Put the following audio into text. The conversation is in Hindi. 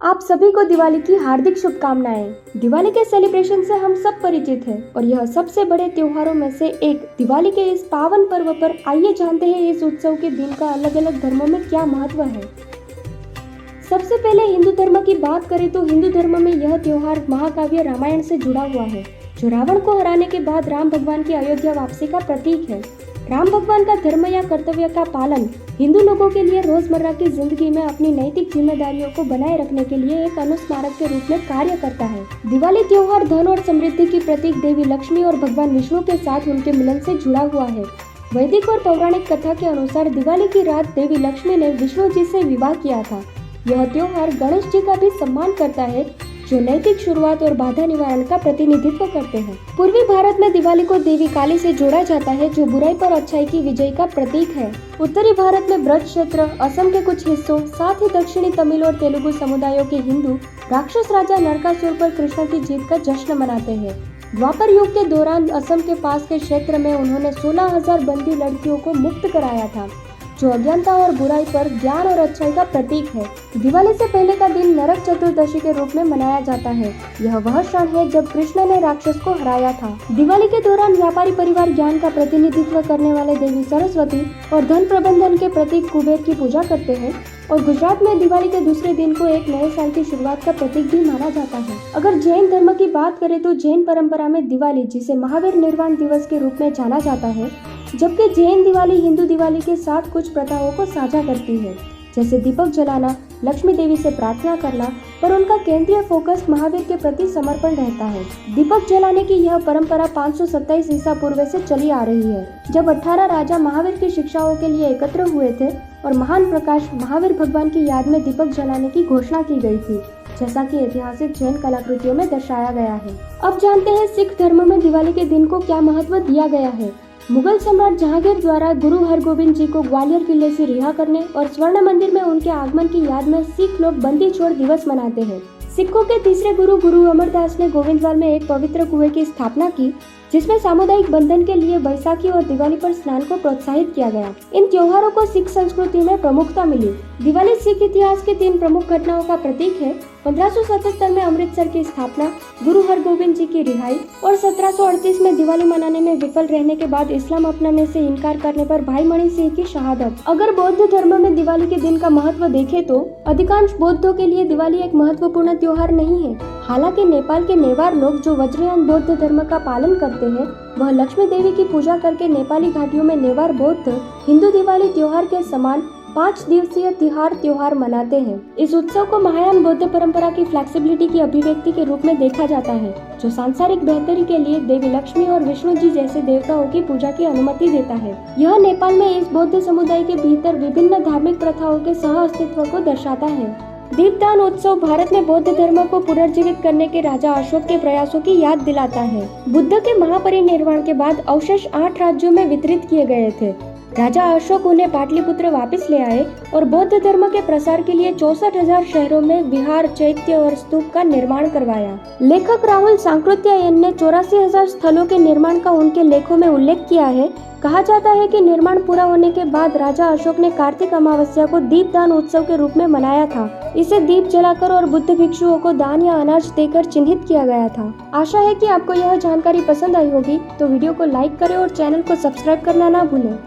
आप सभी को दिवाली की हार्दिक शुभकामनाएं। दिवाली के सेलिब्रेशन से हम सब परिचित हैं और यह सबसे बड़े त्योहारों में से एक। दिवाली के इस पावन पर्व पर आइए जानते हैं इस उत्सव के दिन का अलग अलग धर्मों में क्या महत्व है। सबसे पहले हिंदू धर्म की बात करें तो हिंदू धर्म में यह त्योहार महाकाव्य रामायण से जुड़ा हुआ है, जो रावण को हराने के बाद राम भगवान की अयोध्या वापसी का प्रतीक है। राम भगवान का धर्म या कर्तव्य का पालन हिंदू लोगों के लिए रोजमर्रा की जिंदगी में अपनी नैतिक जिम्मेदारियों को बनाए रखने के लिए एक अनुस्मारक के रूप में कार्य करता है। दिवाली त्योहार धन और समृद्धि की प्रतीक देवी लक्ष्मी और भगवान विष्णु के साथ उनके मिलन से जुड़ा हुआ है। वैदिक और पौराणिक कथा के अनुसार दिवाली की रात देवी लक्ष्मी ने विष्णु जी से विवाह किया था। यह त्योहार गणेश जी का भी सम्मान करता है, जो नैतिक शुरुआत और बाधा निवारण का प्रतिनिधित्व करते हैं। पूर्वी भारत में दिवाली को देवी काली से जोड़ा जाता है, जो बुराई पर अच्छाई की विजय का प्रतीक है। उत्तरी भारत में ब्रज क्षेत्र, असम के कुछ हिस्सों, साथ ही दक्षिणी तमिल और तेलुगु समुदायों के हिंदू राक्षस राजा नरकासुर पर कृष्ण की जीत का जश्न मनाते हैं। द्वापर युग के दौरान असम के पास के क्षेत्र में उन्होंने 16,000 बंदी लड़कियों को मुक्त कराया था, जो अज्ञानता और बुराई पर ज्ञान और अच्छाई का प्रतीक है। दिवाली से पहले का दिन नरक चतुर्दशी के रूप में मनाया जाता है। यह वह क्षण है जब कृष्ण ने राक्षस को हराया था। दिवाली के दौरान व्यापारी परिवार ज्ञान का प्रतिनिधित्व करने वाले देवी सरस्वती और धन प्रबंधन के प्रतीक कुबेर की पूजा करते हैं। और गुजरात में दिवाली के दूसरे दिन को एक नए साल की शुरुआत का प्रतीक भी माना जाता है। अगर जैन धर्म की बात करें तो जैन परंपरा में दिवाली, जिसे महावीर निर्वाण दिवस के रूप में जाना जाता है, जबकि जैन दिवाली हिंदू दिवाली के साथ कुछ प्रथाओं को साझा करती है, जैसे दीपक जलाना, लक्ष्मी देवी से प्रार्थना करना, पर उनका केंद्रीय फोकस महावीर के प्रति समर्पण रहता है। दीपक जलाने की यह परंपरा 527 ईसा पूर्व से चली आ रही है, जब 18 राजा महावीर की शिक्षाओं के लिए एकत्र हुए थे और महान प्रकाश महावीर भगवान की याद में दीपक जलाने की घोषणा की गई थी, जैसा कि ऐतिहासिक जैन कलाकृतियों में दर्शाया गया है। अब जानते हैं सिख धर्म में दिवाली के दिन को क्या महत्व दिया गया है। मुगल सम्राट जहांगीर द्वारा गुरु हरगोबिंद जी को ग्वालियर किले से रिहा करने और स्वर्ण मंदिर में उनके आगमन की याद में सिख लोग बंदी छोड़ दिवस मनाते हैं। सिखों के तीसरे गुरु अमरदास ने गोविंदवाल में एक पवित्र कुएं की स्थापना की, जिसमें सामुदायिक बंधन के लिए बैसाखी और दिवाली पर स्नान को प्रोत्साहित किया गया। इन त्योहारों को सिख संस्कृति में प्रमुखता मिली। दिवाली सिख इतिहास की 3 प्रमुख घटनाओं का प्रतीक है। 1577 में अमृतसर की स्थापना, गुरु हरगोबिंद जी की रिहाई और 1738 में दिवाली मनाने में विफल रहने के बाद इस्लाम अपनाने से इनकार करने पर भाई मणि सिंह की शहादत। अगर बौद्ध धर्म में दिवाली के दिन का महत्व देखें तो अधिकांश बौद्धों के लिए दिवाली एक महत्वपूर्ण त्योहार नहीं है। हालांकि नेपाल के नेवार लोग, जो वज्रयान बौद्ध धर्म का पालन करते हैं, वह लक्ष्मी देवी की पूजा करके नेपाली घाटियों में नेवार बौद्ध हिंदू दिवाली त्योहार के समान 5 दिवसीय त्योहार मनाते हैं। इस उत्सव को महायान बौद्ध परंपरा की फ्लेक्सिबिलिटी की अभिव्यक्ति के रूप में देखा जाता है, जो सांसारिक बेहतरी के लिए देवी लक्ष्मी और विष्णु जी जैसे देवताओं की पूजा की अनुमति देता है। यह नेपाल में इस बौद्ध समुदाय के भीतर विभिन्न धार्मिक प्रथाओं के सह अस्तित्व को दर्शाता है। दीपदान उत्सव भारत में बौद्ध धर्म को पुनर्जीवित करने के राजा अशोक के प्रयासों की याद दिलाता है। बुद्ध के महापरिनिर्वाण के बाद अवशेष 8 राज्यों में वितरित किए गए थे। राजा अशोक उन्हें पाटलिपुत्र वापस ले आए और बौद्ध धर्म के प्रसार के लिए 64,000 शहरों में विहार, चैत्य और स्तूप का निर्माण करवाया। लेखक राहुल सांकृत्यायन ने 84,000 स्थलों के निर्माण का उनके लेखों में उल्लेख किया है। कहा जाता है कि निर्माण पूरा होने के बाद राजा अशोक ने कार्तिक अमावस्या को दीपदान उत्सव के रूप में मनाया था। इसे दीप जलाकर और बुद्ध भिक्षुओं को दान या अनाज देकर चिन्हित किया गया था। आशा है कि आपको यह जानकारी पसंद आई होगी, तो वीडियो को लाइक करें और चैनल को सब्सक्राइब करना ना भूलें।